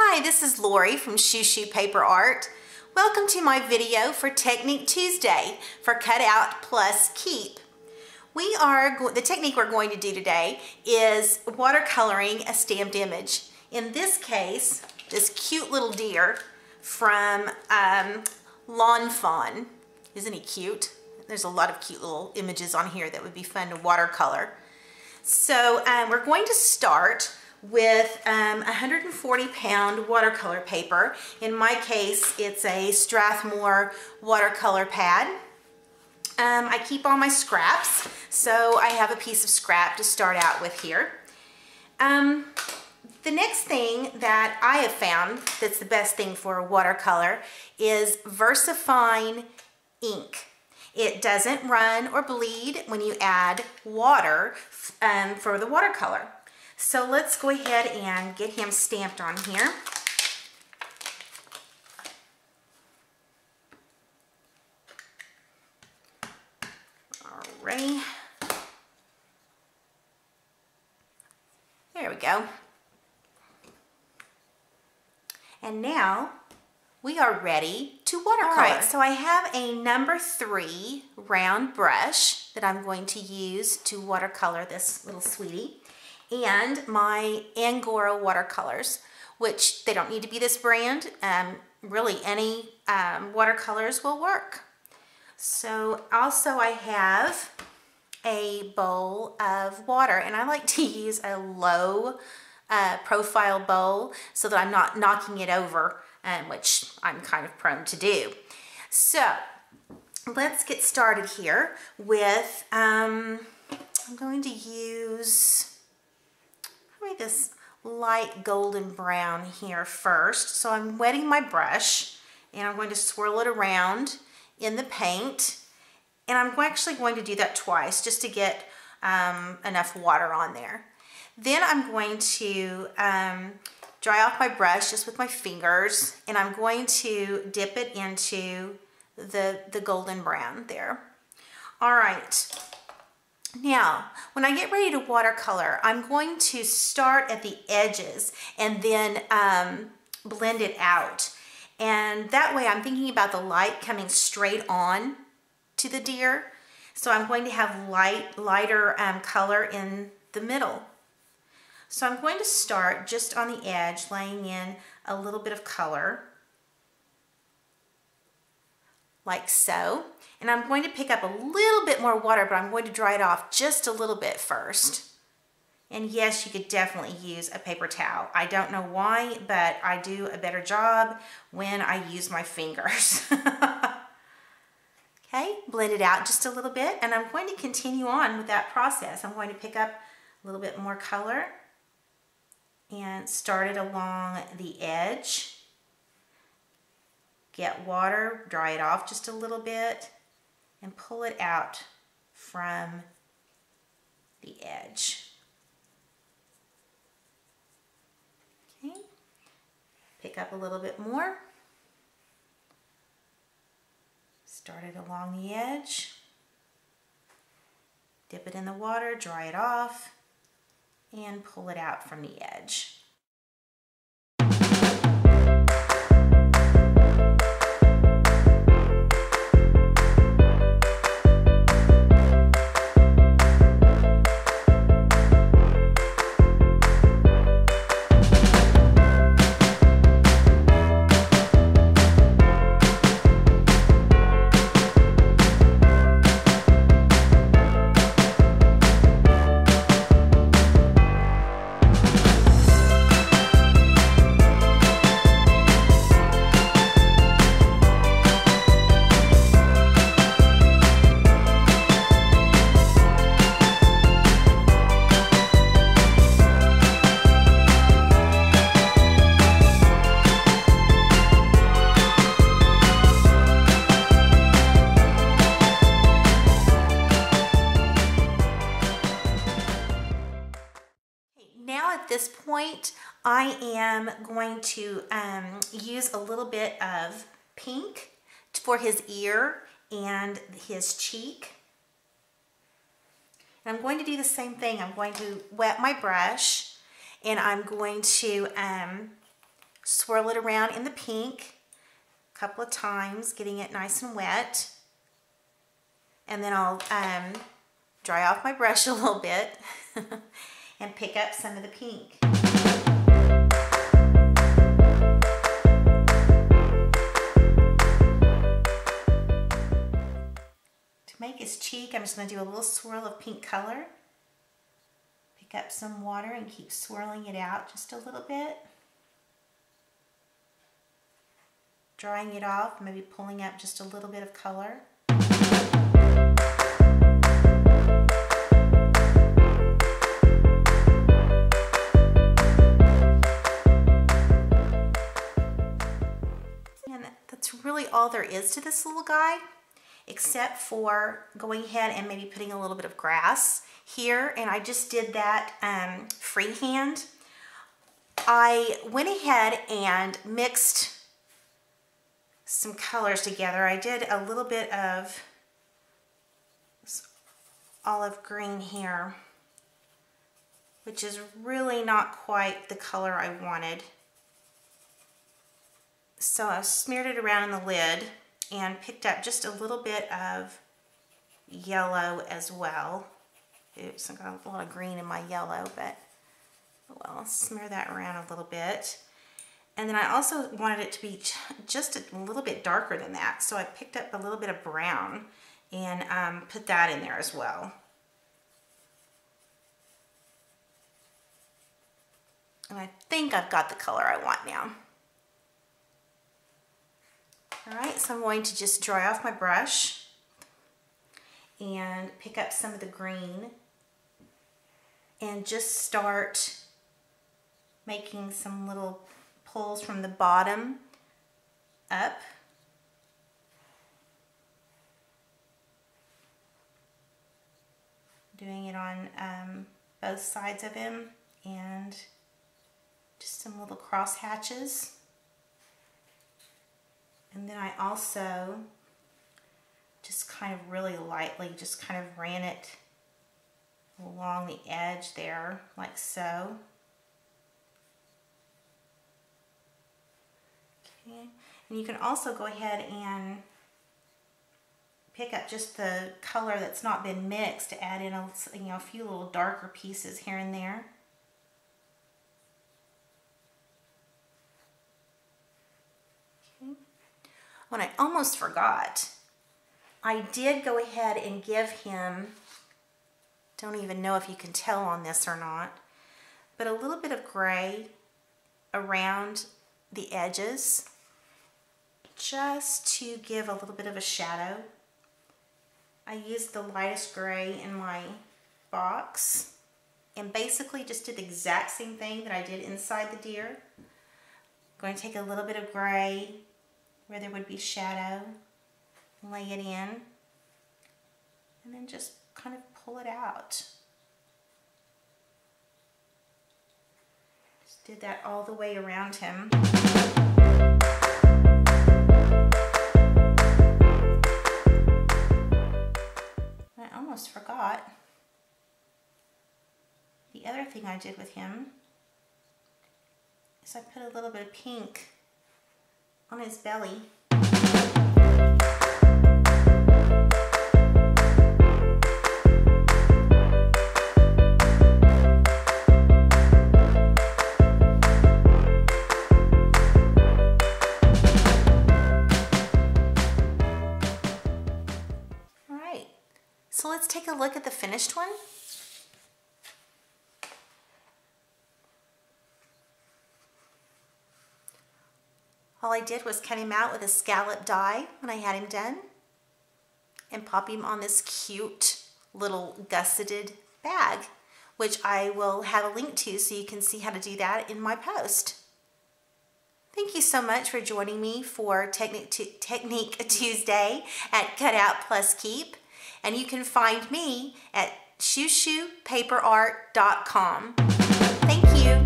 Hi, this is Lori from Shoo Paper Art. Welcome to my video for Technique Tuesday for Cut Out plus Keep. The technique we're going to do today is watercoloring a stamped image. In this case, this cute little deer from Lawn Fawn. Isn't he cute? There's a lot of cute little images on here that would be fun to watercolor. So we're going to start with 140-pound watercolor paper. In my case, it's a Strathmore watercolor pad. I keep all my scraps, so I have a piece of scrap to start out with here. The next thing that I have found that's the best thing for a watercolor is VersaFine ink. It doesn't run or bleed when you add water for the watercolor. So let's go ahead and get him stamped on here. Alright. There we go. And now we are ready to watercolor. Alright, so I have a number 3 round brush that I'm going to use to watercolor this little sweetie. And my Angora watercolors, which they don't need to be this brand. Really any watercolors will work. So also I have a bowl of water, and I like to use a low profile bowl so that I'm not knocking it over, which I'm kind of prone to do. So let's get started here with, I'm going to use this light golden brown here first. So I'm wetting my brush and I'm going to swirl it around in the paint, and I'm actually going to do that twice just to get enough water on there. Then I'm going to dry off my brush just with my fingers, and I'm going to dip it into the golden brown there. All right. Now, when I get ready to watercolor, I'm going to start at the edges and then blend it out. And that way I'm thinking about the light coming straight on to the deer. So I'm going to have lighter color in the middle. So I'm going to start just on the edge, laying in a little bit of color, like so. And I'm going to pick up a little bit more water, but I'm going to dry it off just a little bit first. And yes, you could definitely use a paper towel. I don't know why, but I do a better job when I use my fingers. Okay, blend it out just a little bit, and I'm going to continue on with that process. I'm going to pick up a little bit more color and start it along the edge. Get water, dry it off just a little bit, and pull it out from the edge. Okay, pick up a little bit more. Start it along the edge. Dip it in the water, dry it off, and pull it out from the edge. At this point, I am going to use a little bit of pink for his ear and his cheek. And I'm going to do the same thing. I'm going to wet my brush and I'm going to swirl it around in the pink a couple of times, getting it nice and wet. And then I'll dry off my brush a little bit and pick up some of the pink. To make his cheek, I'm just going to do a little swirl of pink color. Pick up some water and keep swirling it out just a little bit. Drying it off, maybe pulling up just a little bit of color. And that's really all there is to this little guy, except for going ahead and maybe putting a little bit of grass here. And I just did that freehand. I went ahead and mixed some colors together. I did a little bit of olive green here, which is really not quite the color I wanted. So I smeared it around in the lid and picked up just a little bit of yellow as well. Oops, I've got a lot of green in my yellow, but well, I'll smear that around a little bit. And then I also wanted it to be just a little bit darker than that. So I picked up a little bit of brown and put that in there as well. And I think I've got the color I want now. All right, so I'm going to just dry off my brush and pick up some of the green and just start making some little pulls from the bottom up. Doing it on both sides of him and just some little cross hatches. And then I also just kind of really lightly just kind of ran it along the edge there, like so. Okay. And you can also go ahead and pick up just the color that's not been mixed to add in a few little darker pieces here and there. Okay. When I almost forgot, I did go ahead and give him, don't even know if you can tell on this or not, but a little bit of gray around the edges just to give a little bit of a shadow. I used the lightest gray in my box and basically just did the exact same thing that I did inside the deer. I'm going to take a little bit of gray where there would be shadow, lay it in, and then just kind of pull it out. Just did that all the way around him. I almost forgot. The other thing I did with him is I put a little bit of pink on his belly. So let's take a look at the finished one. All I did was cut him out with a scallop die when I had him done and pop him on this cute little gusseted bag, which I will have a link to so you can see how to do that in my post. Thank you so much for joining me for Technique Tuesday at Out+Keep. And you can find me at shushupaperart.com. Thank you.